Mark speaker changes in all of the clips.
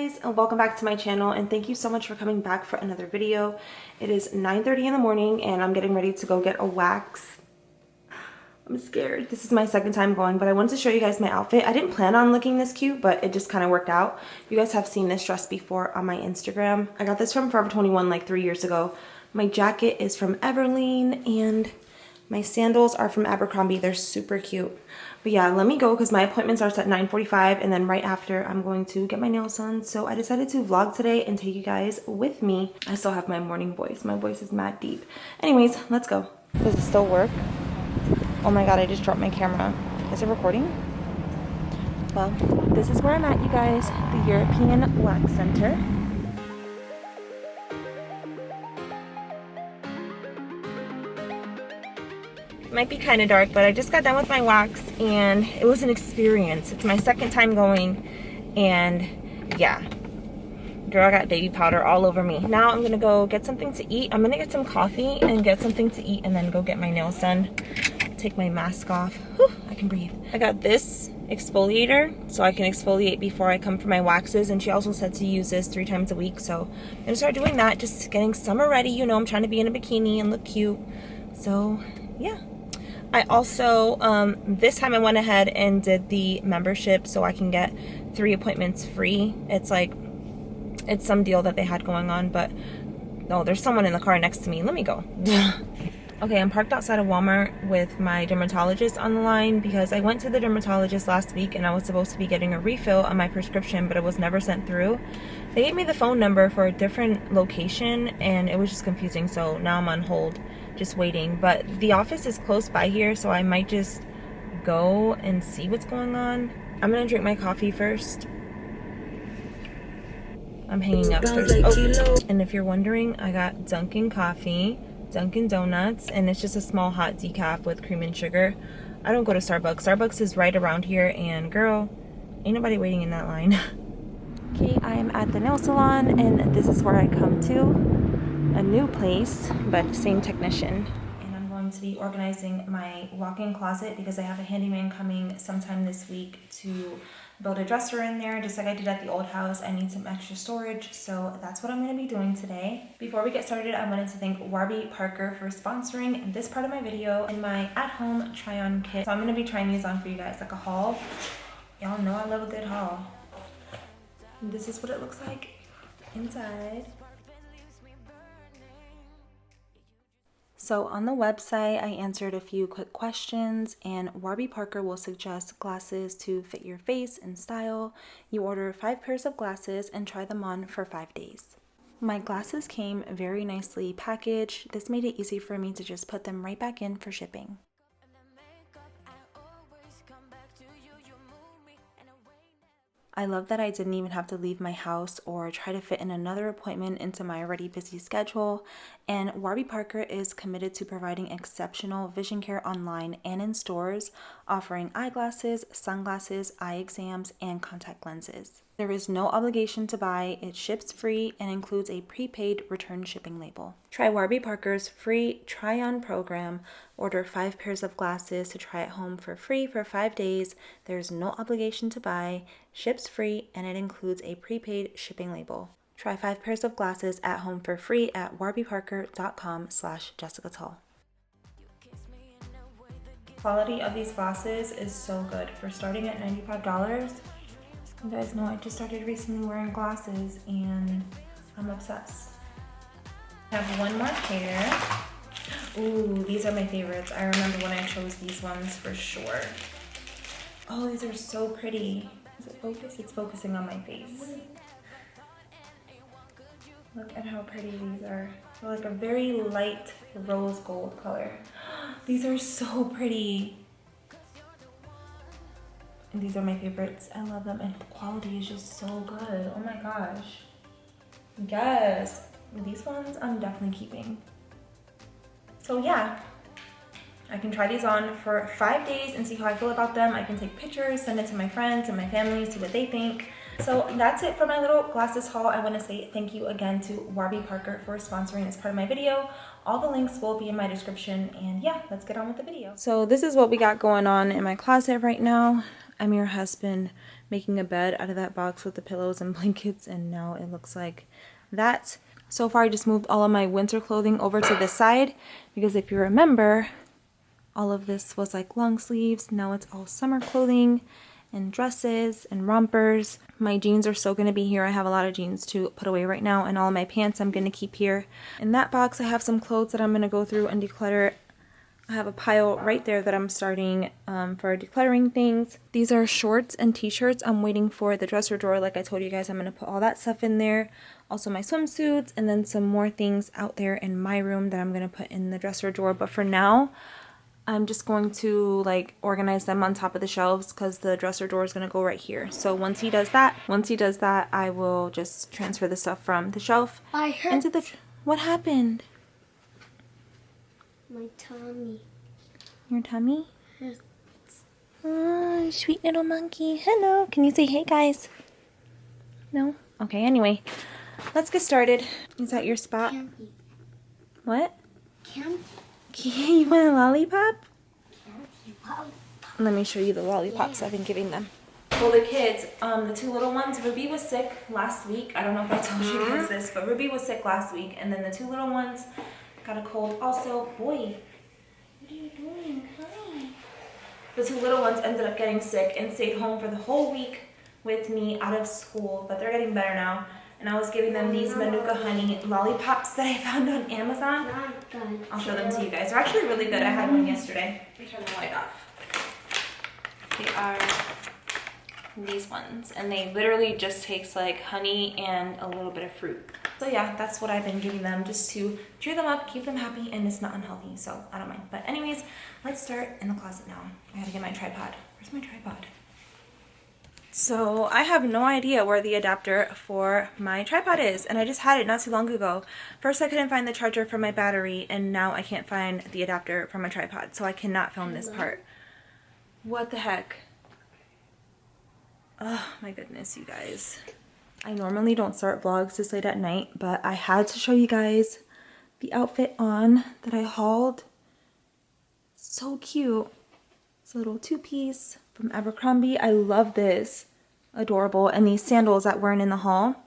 Speaker 1: guys, and welcome back to my channel, and thank you so much for coming back for another video. It is 9:30 in the morning and I'm getting ready to go get a wax. I'm scared. This is my second time going, but I wanted to show you guys my outfit. I didn't plan on looking this cute, but it just kind of worked out. You guys have seen this dress before on my Instagram. I got this from Forever 21 like 3 years ago. My jacket is from Everlane and my sandals are from Abercrombie. They're super cute. But yeah, let me go because my appointment starts at 9:45, and then right after I'm going to get my nails done. So I decided to vlog today and take you guys with me. I still have my morning voice. My voice is mad deep. Anyways, let's go. Does it still work? Oh my god, I just dropped my camera. Is it recording? Well, this is where I'm at, you guys. The European Wax Center. Might be kind of dark, but I just got done with my wax and it was an experience. It's my second time going, and yeah, girl got baby powder all over me. Now I'm gonna go get something to eat. I'm gonna get some coffee and get something to eat and then go get my nails done. Take my mask off. Whew, I can breathe. I got this exfoliator so I can exfoliate before I come for my waxes, and she also said to use this 3 times a week, so I'm gonna start doing that. Just getting summer ready, you know. I'm trying to be in a bikini and look cute, so yeah. I also, this time I went ahead and did the membership so I can get 3 appointments free. It's like, it's some deal that they had going on, but no, there's someone in the car next to me. Let me go. Okay, I'm parked outside of Walmart with my dermatologist on the line because I went to the dermatologist last week and I was supposed to be getting a refill on my prescription, but it was never sent through. They gave me the phone number for a different location and it was just confusing, so now I'm on hold, just waiting. But the office is close by here, so I might just go and see what's going on. I'm gonna drink my coffee first. I'm hanging upstairs. Oh, and if you're wondering, I got Dunkin' coffee, Dunkin' Donuts, and it's just a small hot decaf with cream and sugar. I don't go to Starbucks. Starbucks is right around here, and girl, ain't nobody waiting in that line. Okay, I am at the nail salon, and this is where I come to. A new place, but same technician. And I'm going to be organizing my walk-in closet because I have a handyman coming sometime this week to build a dresser in there, just like I did at the old house. I need some extra storage, so that's what I'm going to be doing today. Before we get started, I wanted to thank Warby Parker for sponsoring this part of my video and my at-home try-on kit. So I'm going to be trying these on for you guys, like a haul. Y'all know I love a good haul. This is what it looks like inside. So on the website, I answered a few quick questions, and Warby Parker will suggest glasses to fit your face and style. You order 5 pairs of glasses and try them on for 5 days. My glasses came very nicely packaged. This made it easy for me to just put them right back in for shipping. I love that I didn't even have to leave my house or try to fit in another appointment into my already busy schedule, and Warby Parker is committed to providing exceptional vision care online and in stores, offering eyeglasses, sunglasses, eye exams, and contact lenses. There is no obligation to buy, it ships free, and includes a prepaid return shipping label. Try Warby Parker's free try-on program. Order 5 pairs of glasses to try at home for free for 5 days. There's no obligation to buy, ships free, and it includes a prepaid shipping label. Try 5 pairs of glasses at home for free at warbyparker.com/jessicatull. Quality of these glasses is so good. For starting at $95, you guys know I just started recently wearing glasses and I'm obsessed. I have one more pair. Ooh, these are my favorites. I remember when I chose these ones for sure. Oh, these are so pretty. Is it focused? It's focusing on my face. Look at how pretty these are. They're like a very light rose gold color. These are so pretty. And these are my favorites. I love them, and the quality is just so good. Oh my gosh. Yes. These ones I'm definitely keeping. So yeah, I can try these on for 5 days and see how I feel about them. I can take pictures, send it to my friends and my family, see what they think. So that's it for my little glasses haul. I want to say thank you again to Warby Parker for sponsoring this part of my video. All the links will be in my description, and yeah, let's get on with the video. So this is what we got going on in my closet right now. Amir has been making a bed out of that box with the pillows and blankets, and now it looks like that. So far I just moved all of my winter clothing over to this side because if you remember, all of this was like long sleeves. Now it's all summer clothing and dresses and rompers. My jeans are still going to be here. I have a lot of jeans to put away right now, and all my pants I'm going to keep here. In that box I have some clothes that I'm going to go through and declutter. I have a pile right there that I'm starting for decluttering things. These are shorts and t-shirts. I'm waiting for the dresser drawer. Like I told you guys, I'm going to put all that stuff in there. Also my swimsuits, and then some more things out there in my room that I'm going to put in the dresser drawer. But for now, I'm just going to like organize them on top of the shelves because the dresser drawer is going to go right here. So once he does that, I will just transfer the stuff from the shelf into the... What happened?
Speaker 2: My tummy.
Speaker 1: Your tummy? Oh, sweet little monkey. Hello. Can you say hey, guys? No? Okay, anyway. Let's get started. Is that your spot?
Speaker 2: Can't eat.
Speaker 1: What?
Speaker 2: Can't
Speaker 1: You want a lollipop?
Speaker 2: eat. Wow.
Speaker 1: Let me show you the lollipops I've been giving them. Well, the kids, the two little ones, Ruby was sick last week. I don't know if I told you guys this, but Ruby was sick last week. And then the two little ones got a cold also. Boy, what are you doing? Hi. The two little ones ended up getting sick and stayed home for the whole week with me out of school, but they're getting better now. And I was giving them these Manuka honey lollipops that I found on Amazon. I'll show them to you guys. They're actually really good. I had one yesterday. Let me turn the light off. They are these ones, and they literally just taste like honey and a little bit of fruit. So yeah, that's what I've been giving them, just to cheer them up, keep them happy, and it's not unhealthy, so I don't mind. But anyways, let's start in the closet now. I gotta get my tripod. Where's my tripod? So I have no idea where the adapter for my tripod is, and I just had it not too long ago. First I couldn't find the charger for my battery, and now I can't find the adapter for my tripod, so I cannot film this part. What the heck? Oh my goodness, you guys. I normally don't start vlogs this late at night, but I had to show you guys the outfit on that I hauled. So cute. It's a little two-piece from Abercrombie. I love this. Adorable. And these sandals that weren't in the haul,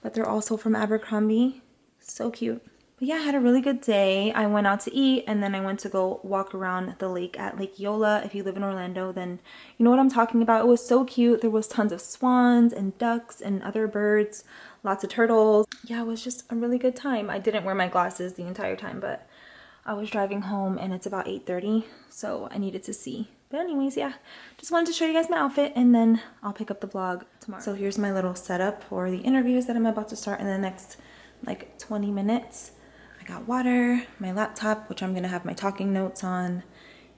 Speaker 1: but they're also from Abercrombie. So cute. But yeah, I had a really good day. I went out to eat, and then I went to go walk around the lake at Lake Eola. If you live in Orlando, then you know what I'm talking about. It was so cute. There was tons of swans and ducks and other birds, lots of turtles. Yeah, it was just a really good time. I didn't wear my glasses the entire time, but I was driving home and it's about 8:30, so I needed to see. But anyways, yeah, just wanted to show you guys my outfit, and then I'll pick up the vlog tomorrow. So here's my little setup for the interviews that I'm about to start in the next like 20 minutes. I got water, my laptop, which I'm gonna have my talking notes on,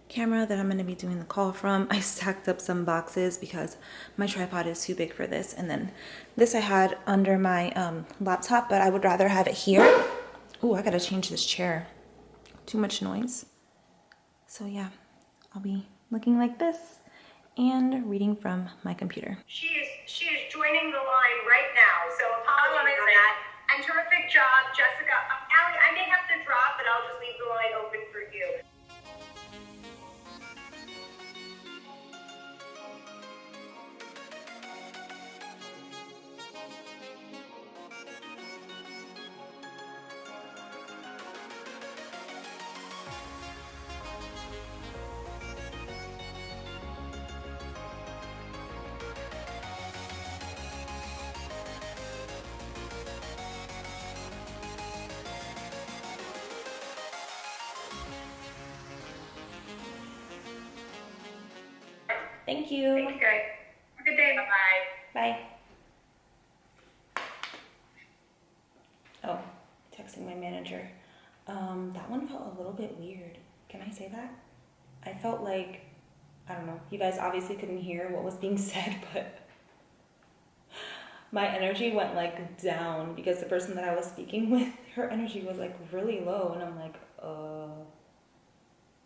Speaker 1: camera that I'm gonna be doing the call from. I stacked up some boxes because my tripod is too big for this, and then this I had under my laptop, but I would rather have it here. Oh, I gotta change this chair. Too much noise. So yeah, I'll be looking like this and reading from my computer.
Speaker 3: She is joining the line right now, so apologies for that. And terrific job, Jessica. Allie, I may have to drop, but I'll just leave the line open for you.
Speaker 1: Thank you.
Speaker 3: Thanks, guys. Have a good day. Bye-bye.
Speaker 1: Bye. Oh, texting my manager. That one felt a little bit weird. Can I say that? I felt like, I don't know, you guys obviously couldn't hear what was being said, but my energy went like down because the person that I was speaking with, her energy was like really low, and I'm like,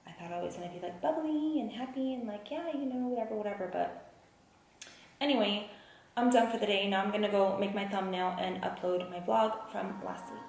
Speaker 1: I thought I was gonna be like bubbly and happy and like, yeah, you know, whatever, but anyway, I'm done for the day. Now I'm gonna go make my thumbnail and upload my vlog from last week.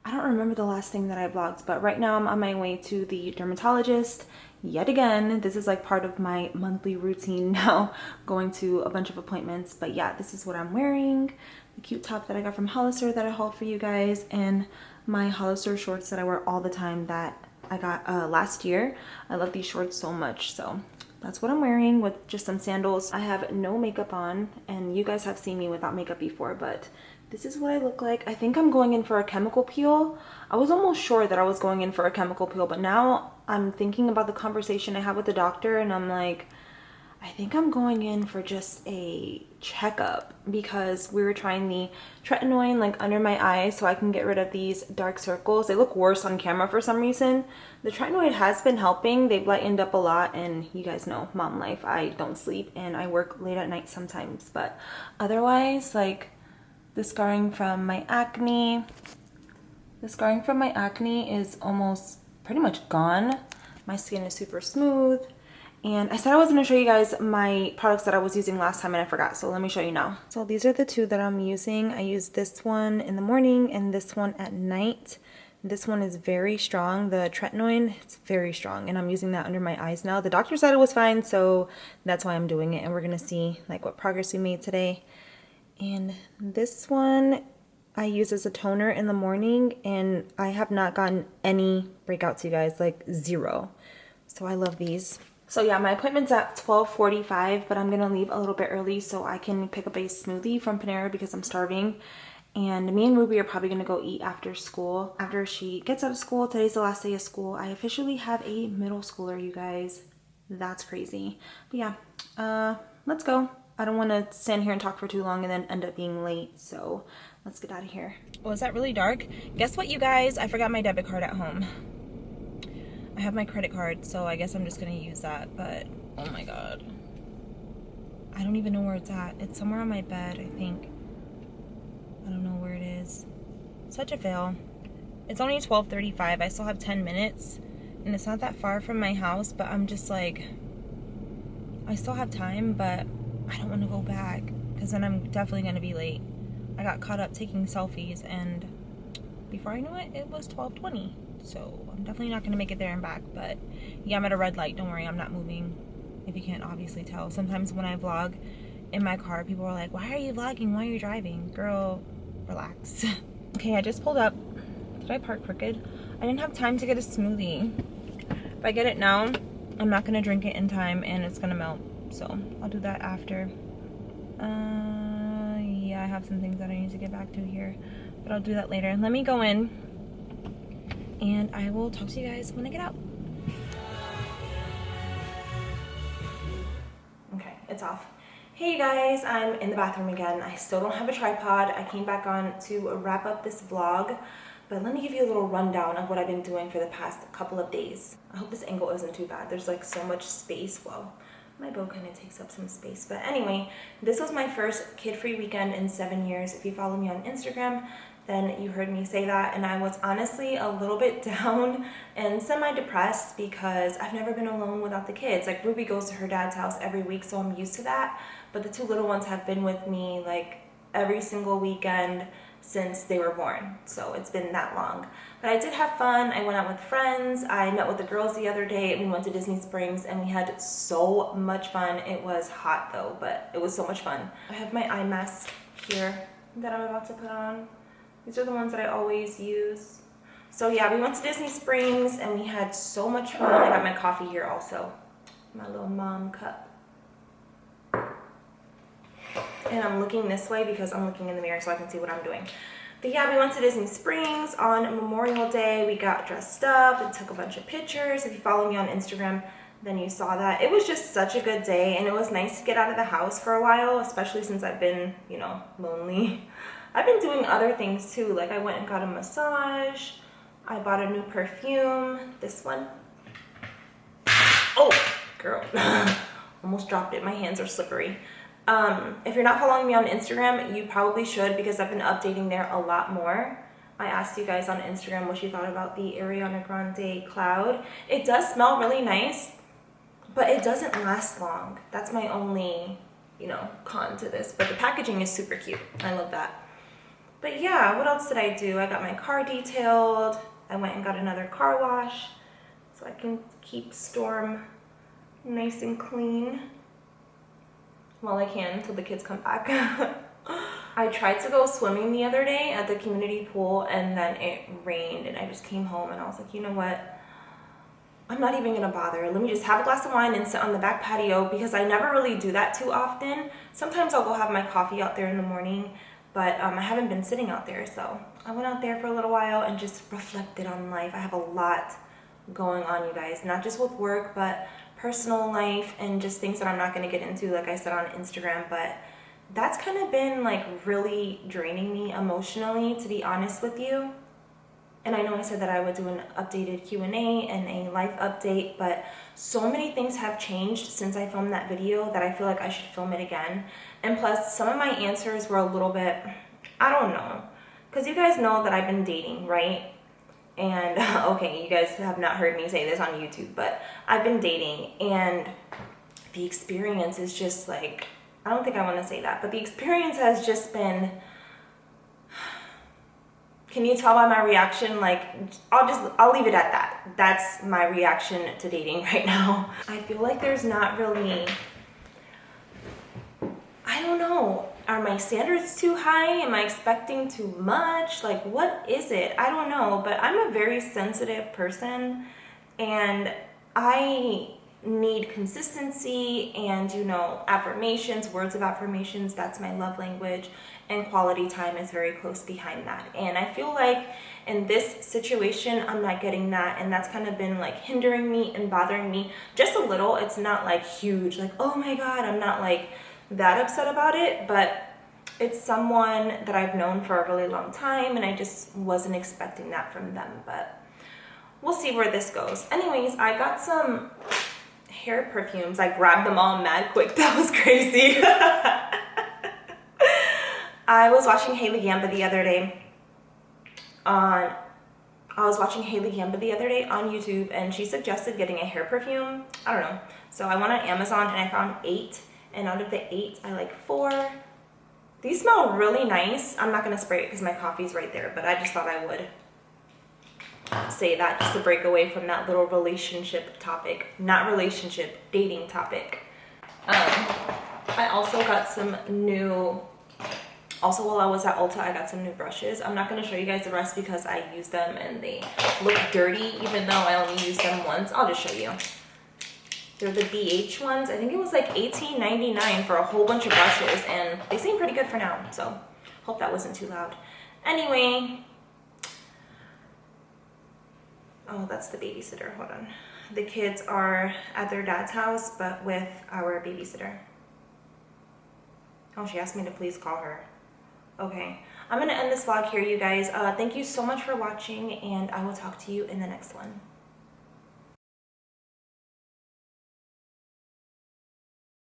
Speaker 1: I don't remember the last thing that I vlogged, but right now I'm on my way to the dermatologist yet again. This is like part of my monthly routine now, going to a bunch of appointments. But yeah, this is what I'm wearing. The cute top that I got from Hollister that I hauled for you guys, and my Hollister shorts that I wear all the time that I got last year. I love these shorts so much, so that's what I'm wearing with just some sandals. I have no makeup on, and you guys have seen me without makeup before, but this is what I look like. I think I'm going in for a chemical peel. I was almost sure that I was going in for a chemical peel, but now I'm thinking about the conversation I had with the doctor, and I'm like, I think I'm going in for just a checkup, because we were trying the tretinoin like under my eyes so I can get rid of these dark circles. They look worse on camera for some reason. The tretinoid has been helping. They've lightened up a lot, and you guys know mom life. I don't sleep and I work late at night sometimes, but otherwise, like, the scarring from my acne is almost pretty much gone. My skin is super smooth. And I said I was going to show you guys my products that I was using last time and I forgot, so let me show you now. So these are the two that I'm using. I use this one in the morning and this one at night. This one is very strong. The tretinoin, it's very strong, and I'm using that under my eyes now. The doctor said it was fine, so that's why I'm doing it, and we're going to see like what progress we made today. And this one I use as a toner in the morning, and I have not gotten any breakouts, you guys, like zero. So I love these. So yeah, my appointment's at 12:45, but I'm gonna leave a little bit early so I can pick up a smoothie from Panera because I'm starving. And me and Ruby are probably gonna go eat after school. After she gets out of school, today's the last day of school. I officially have a middle schooler, you guys. That's crazy. But yeah, let's go. I don't want to stand here and talk for too long and then end up being late, so let's get out of here. Oh, is that really dark? Guess what, you guys? I forgot my debit card at home. I have my credit card, so I guess I'm just going to use that, but oh my god. I don't even know where it's at. It's somewhere on my bed, I think. I don't know where it is. Such a fail. It's only 12:35. I still have 10 minutes, and it's not that far from my house, but I'm just like, I still have time, but I don't want to go back because then I'm definitely going to be late. I got caught up taking selfies, and before I knew it, it was 12:20. So I'm definitely not going to make it there and back. But yeah, I'm at a red light. Don't worry, I'm not moving. If you can't obviously tell. Sometimes when I vlog in my car, people are like, why are you vlogging while you're driving? Girl, relax. Okay, I just pulled up. Did I park crooked? I didn't have time to get a smoothie. If I get it now, I'm not going to drink it in time and it's going to melt. So I'll do that after. Yeah, I have some things that I need to get back to here, but I'll do that later. Let me go in and I will talk to you guys when I get out. Okay, it's off. Hey you guys, I'm in the bathroom again. I still don't have a tripod. I came back on to wrap up this vlog, but let me give you a little rundown of what I've been doing for the past couple of days. I hope this angle isn't too bad. There's like so much space. Well, my bow kind of takes up some space, but anyway, this was my first kid-free weekend in 7 years. If you follow me on Instagram, then you heard me say that, and I was honestly a little bit down and semi-depressed because I've never been alone without the kids. Like, Ruby goes to her dad's house every week, so I'm used to that, but the two little ones have been with me like every single weekend since they were born, so it's been that long. But I did have fun. I went out with friends. I met with the girls the other day. We went to Disney Springs and we had so much fun. It was hot though, but it was so much fun. I have my eye mask here that I'm about to put on. These are the ones that I always use. So yeah, we went to Disney Springs and we had so much fun. I got my coffee here also, my little mom cup. And I'm looking this way because I'm looking in the mirror so I can see what I'm doing. But yeah, we went to Disney Springs on Memorial Day. We got dressed up and took a bunch of pictures. If you follow me on Instagram, then you saw that. It was just such a good day, and it was nice to get out of the house for a while, especially since I've been, you know, lonely. I've been doing other things too. Like I went and got a massage. I bought a new perfume. This one. Oh, girl. Almost dropped it. My hands are slippery. If you're not following me on Instagram, you probably should because I've been updating there a lot more. I asked you guys on Instagram what you thought about the Ariana Grande cloud. It does smell really nice, but it doesn't last long. That's my only, you know, con to this. But the packaging is super cute. I love that. But yeah, what else did I do? I got my car detailed. I went and got another car wash so I can keep Storm nice and clean while I can until the kids come back. I tried to go swimming the other day at the community pool and then it rained and I just came home and I was like, you know what? I'm not even gonna bother. Let me just have a glass of wine and sit on the back patio because I never really do that too often. Sometimes I'll go have my coffee out there in the morning, but I haven't been sitting out there. So I went out there for a little while and just reflected on life. I have a lot going on, you guys, not just with work, but personal life and just things that I'm not gonna get into, like I said on Instagram, but that's kind of been like really draining me emotionally, to be honest with you. And I know I said that I would do an updated Q&A and a life update, but so many things have changed since I filmed that video that I feel like I should film it again. And plus, some of my answers were a little bit, I don't know, because you guys know that I've been dating, right? And okay, you guys have not heard me say this on YouTube, but I've been dating and the experience is just like, I don't think I want to say that, but the experience has just been, can you tell by my reaction? Like, I'll leave it at that. That's my reaction to dating right now. I feel like there's not really, I don't know. Are my standards too high? Am I expecting too much? Like, what is it? I don't know, but I'm a very sensitive person and I need consistency and, you know, affirmations, words of affirmations. That's my love language, and quality time is very close behind that. And I feel like in this situation, I'm not getting that, and that's kind of been like hindering me and bothering me just a little. It's not like huge, like, oh my God, I'm not like that upset about it, but it's someone that I've known for a really long time and I just wasn't expecting that from them, but we'll see where this goes. Anyways, I got some hair perfumes. I grabbed them all mad quick. That was crazy. I was watching Haley Gamba the other day on YouTube and she suggested getting a hair perfume. I don't know. So I went on Amazon and I found 8. And out of the 8, I like 4. These smell really nice. I'm not gonna spray it because my coffee's right there, but I just thought I would say that just to break away from that little relationship topic. Not relationship, dating topic. I also got some new, also while I was at Ulta, I got some new brushes. I'm not gonna show you guys the rest because I used them and they look dirty even though I only used them once. I'll just show you. They're the BH ones. I think it was like $18.99 for a whole bunch of brushes and they seem pretty good for now. So hope that wasn't too loud. Anyway, oh, that's the babysitter. Hold on. The kids are at their dad's house, but with our babysitter. Oh, she asked me to please call her. Okay, I'm gonna end this vlog here, you guys. Thank you so much for watching and I will talk to you in the next one.